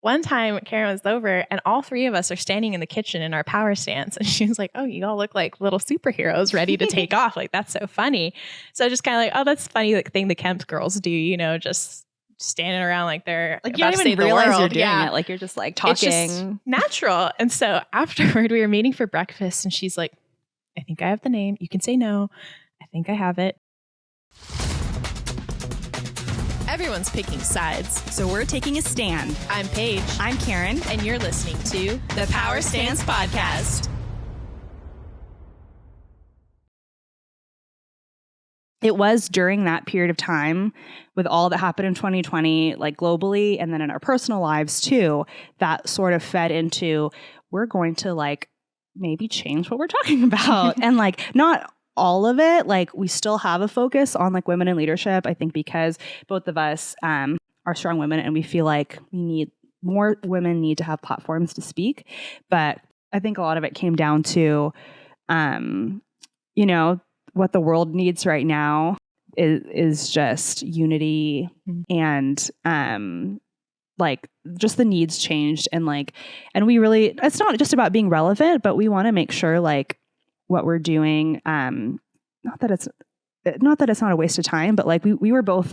one time Karen was over and all three of us are standing in the kitchen in our power stance. And she was like, oh, you all look like little superheroes ready to take off. Like, that's so funny. So just kind of like, oh, that's funny. Like thing the Kemp girls do, you know, just standing around like they're like you don't even realize you're doing it. Like you're just like talking. It's just natural. And so afterward we were meeting for breakfast and she's like, I think I have the name. You can say no. I think I have it. Everyone's picking sides. So we're taking a stand. I'm Paige. I'm Keren. And you're listening to the Power Stance Podcast. It was during that period of time with all that happened in 2020, like globally, and then in our personal lives too, that sort of fed into, we're going to like maybe change what we're talking about. And like not all of it, like we still have a focus on like women in leadership, I think because both of us are strong women and we feel like we need more women need to have platforms to speak. But I think a lot of it came down to, you know, what the world needs right now is just unity and like just the needs changed and like, and we really, it's not just about being relevant, but we want to make sure like what we're doing, not that it's not a waste of time, but like we were both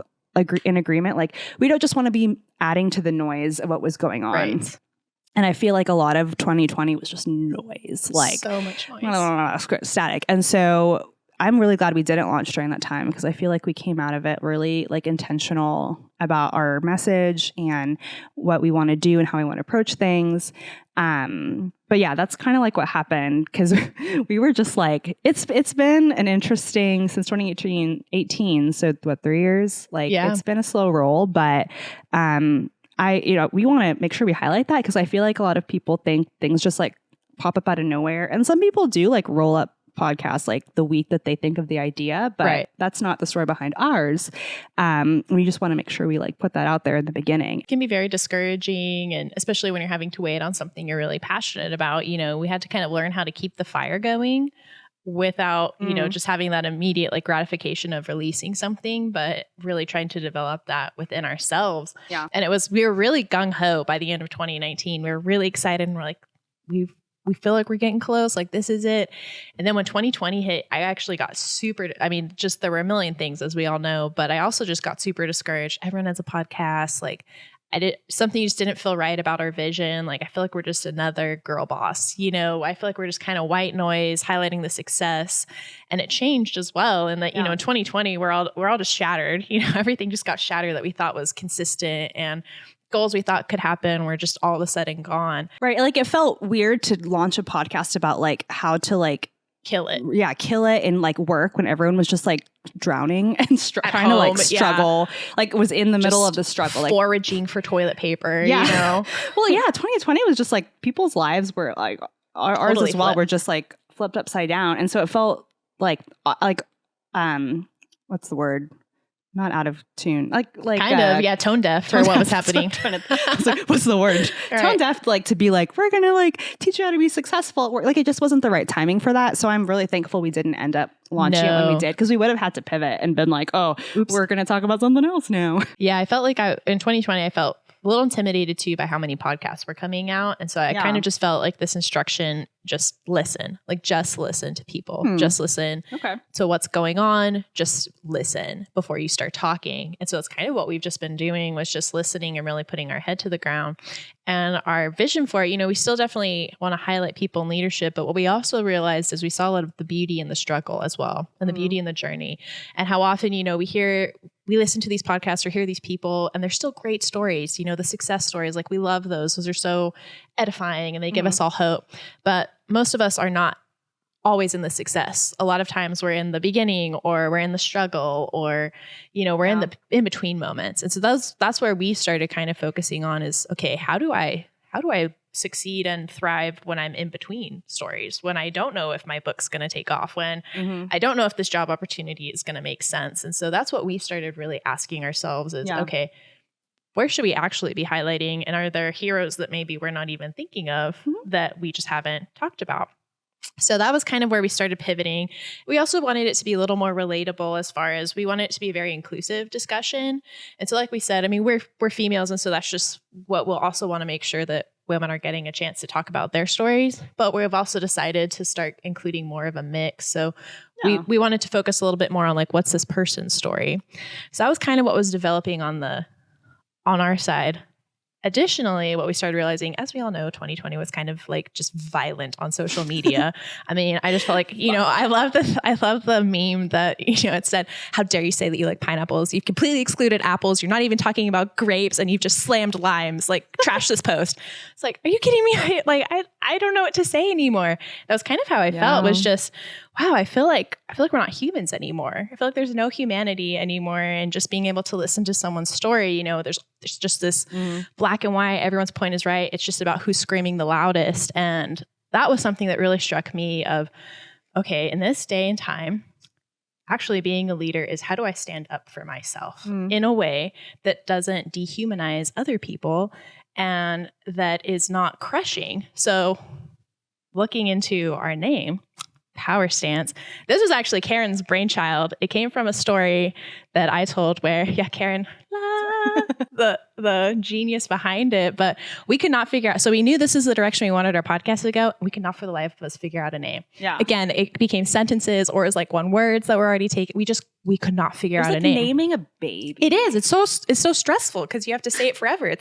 in agreement. Like we don't just want to be adding to the noise of what was going on. Right. And I feel like a lot of 2020 was just noise, like so much noise, static. And so I'm really glad we didn't launch during that time because I feel like we came out of it really like intentional about our message and what we want to do and how we want to approach things. But yeah, that's kind of like what happened because we were just like, it's been an interesting since 2018. So what, 3 years? Like It's been a slow roll, but we want to make sure we highlight that because I feel like a lot of people think things just like pop up out of nowhere. And some people do like roll up podcasts like the week that they think of the idea, but that's not the story behind ours. We just want to make sure we like put that out there in the beginning. It can be very discouraging, and especially when you're having to wait on something you're really passionate about. You know, we had to kind of learn how to keep the fire going without, you know, just having that immediate like gratification of releasing something, but really trying to develop that within ourselves. Yeah. And we were really gung-ho by the end of 2019. We were really excited and we're like, we feel like we're getting close, like this is it. And then when 2020 hit, I actually got just there were a million things as we all know, but I also just got super discouraged. Everyone has a podcast. Like something just didn't feel right about our vision. Like I feel like we're just another girl boss, you know, I feel like we're just kind of white noise highlighting the success. And it changed as well. And that, you know, in 2020, we're all just shattered, you know, everything just got shattered that we thought was consistent and goals we thought could happen were just all of a sudden gone. Right. Like it felt weird to launch a podcast about like how to like kill it. Yeah. Kill it in like work when everyone was just like drowning and trying to like struggle, like was in the middle of the struggle, like foraging for toilet paper, you know? Well, yeah. 2020 was just like people's lives were like ours totally as well. Were just like flipped upside down. And so it felt like, what's the word? Not out of tune, like kind of tone deaf for what was happening. I was like, what's the word? Right. Tone deaf, like to be like, we're gonna like teach you how to be successful at work. Like it just wasn't the right timing for that. So I'm really thankful we didn't end up launching it when we did, because we would have had to pivot and been like, oh, we're gonna talk about something else now. Yeah, I felt like in 2020 I felt a little intimidated too by how many podcasts were coming out. And so I kind of just felt like this instruction, just listen to people, just listen to what's going on, just listen before you start talking. And so it's kind of what we've just been doing, was just listening and really putting our head to the ground. And our vision for it, you know, we still definitely want to highlight people in leadership, but what we also realized is we saw a lot of the beauty in the struggle as well, and the beauty in the journey. And how often, you know, we listen to these podcasts or hear these people and they're still great stories, you know, the success stories, like we love those. Those are so edifying and they give us all hope. But most of us are not always in the success. A lot of times we're in the beginning, or we're in the struggle, or, you know, we're in the in-between moments. And so that's where we started kind of focusing on is, okay, how do I succeed and thrive when I'm in between stories, when I don't know if my book's going to take off, when I don't know if this job opportunity is going to make sense. And so that's what we started really asking ourselves is, okay, where should we actually be highlighting? And are there heroes that maybe we're not even thinking of that we just haven't talked about? So that was kind of where we started pivoting. We also wanted it to be a little more relatable as far as we wanted it to be a very inclusive discussion. And so like we said, I mean, we're females. And so that's just what we'll also want to make sure that women are getting a chance to talk about their stories. But we've also decided to start including more of a mix. So we wanted to focus a little bit more on like, what's this person's story? So that was kind of what was developing on our side. Additionally, what we started realizing, as we all know, 2020 was kind of like just violent on social media. I mean, I just felt like, I love the meme that, it said, how dare you say that you like pineapples? You've completely excluded apples. You're not even talking about grapes and you've just slammed limes, like trash this post. It's like, are you kidding me? I don't know what to say anymore. That was kind of how I felt, was just, wow, I feel like we're not humans anymore. I feel like there's no humanity anymore. And just being able to listen to someone's story, there's just this black and white, everyone's point is right. It's just about who's screaming the loudest. And that was something that really struck me of, okay, in this day and time, actually being a leader is how do I stand up for myself in a way that doesn't dehumanize other people and that is not crushing. So looking into our name, Power Stance. This was actually Keren's brainchild. It came from a story that I told where, Keren, the genius behind it, but we could not figure out. So we knew this is the direction we wanted our podcast to go. We could not for the life of us figure out a name. Yeah. Again, it became sentences or it was like one words that were already taken. We could not figure out a name. Naming a baby. It is. It's so stressful because you have to say it forever.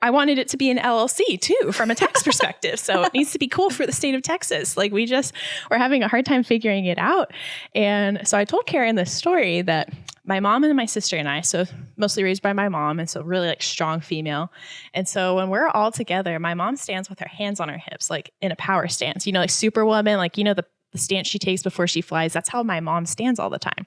I wanted it to be an LLC too, from a tax perspective. So it needs to be cool for the state of Texas. Like we're having a hard time figuring it out. And so I told Keren this story that my mom and my sister and I, so mostly raised by my mom. And so really like strong female. And so when we're all together, my mom stands with her hands on her hips, like in a power stance, like Superwoman, like, the stance she takes before she flies. That's how my mom stands all the time.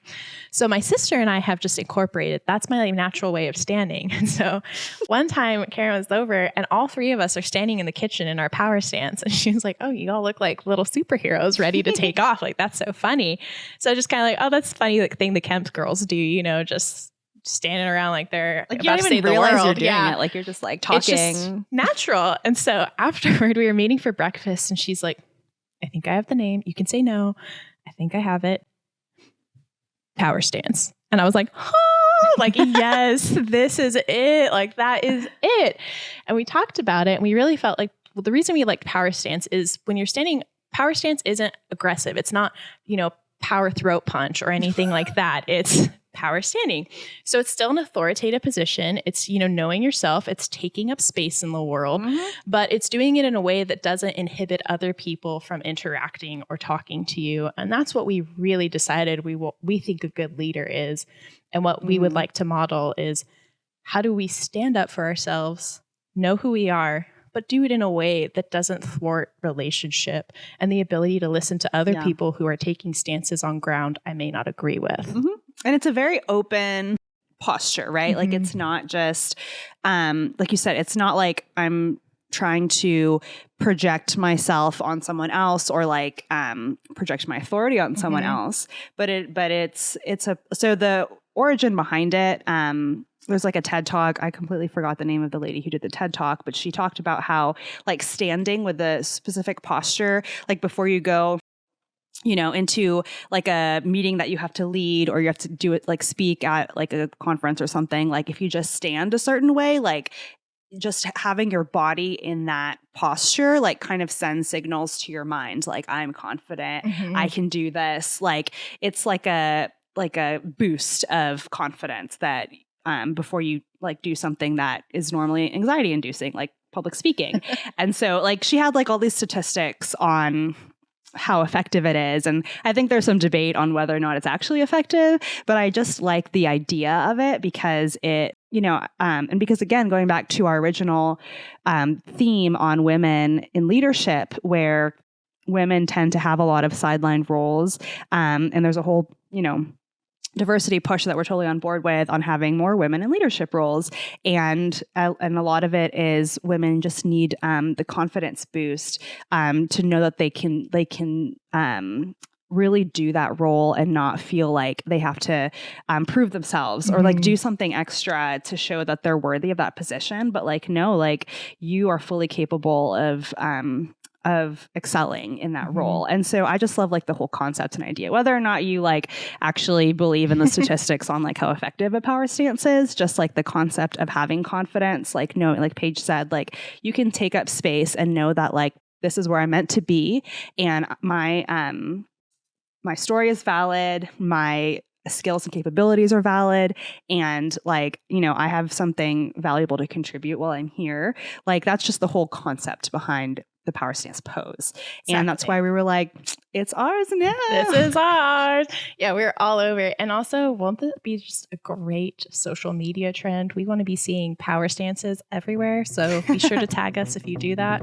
So my sister and I have just incorporated, that's my natural way of standing. And so one time Keren was over and all three of us are standing in the kitchen in our power stance. And she was like, oh, you all look like little superheroes ready to take off. Like, that's so funny. So just kind of like, oh, that's funny, like thing the Kemp girls do, just standing around like they're like about you don't to even save realize the world. You're doing it. Like you're just like talking. It's just natural. And so afterward we were meeting for breakfast and she's like, I think I have the name. You can say no. I think I have it. Power Stance. And I was like, oh, like, yes, this is it. Like, that is it. And we talked about it and we really felt like, well, the reason we like Power Stance is when you're standing, Power Stance isn't aggressive. It's not, power throat punch or anything like that. It's power standing. So it's still an authoritative position. It's, knowing yourself. It's taking up space in the world, but it's doing it in a way that doesn't inhibit other people from interacting or talking to you. And that's what we really decided we think a good leader is. And what we would like to model is how do we stand up for ourselves, know who we are, but do it in a way that doesn't thwart relationship and the ability to listen to other people who are taking stances on ground I may not agree with. And it's a very open posture, right? Like it's not just, like you said, it's not like I'm trying to project myself on someone else or like project my authority on someone else, but so the origin behind it, there's like a TED Talk. I completely forgot the name of the lady who did the TED Talk, but she talked about how like standing with a specific posture, like before you go, into like a meeting that you have to lead or you have to do it, like speak at like a conference or something. Like if you just stand a certain way, like just having your body in that posture, like kind of sends signals to your mind. Like I'm confident, I can do this. Like it's like a boost of confidence that before you like do something that is normally anxiety inducing, like public speaking. And so like she had like all these statistics on how effective it is. And I think there's some debate on whether or not it's actually effective, but I just like the idea of it because it, and because again, going back to our original theme on women in leadership, where women tend to have a lot of sideline roles, and there's a whole, diversity push that we're totally on board with on having more women in leadership roles. And a lot of it is women just need the confidence boost to know that they can really do that role and not feel like they have to prove themselves or like do something extra to show that they're worthy of that position. But like, no, like you are fully capable of excelling in that role. And so I just love like the whole concept and idea, whether or not you like actually believe in the statistics on like how effective a power stance is, just like the concept of having confidence, like knowing, like Paige said, like you can take up space and know that like this is where I'm meant to be. And my story is valid. My skills and capabilities are valid. And like, you know, I have something valuable to contribute while I'm here. Like that's just the whole concept behind the power stance pose. Exactly. And that's why we were like, it's ours now. This is ours. Yeah, we're all over it. And also, won't it be just a great social media trend? We want to be seeing power stances everywhere. So be sure to tag us if you do that.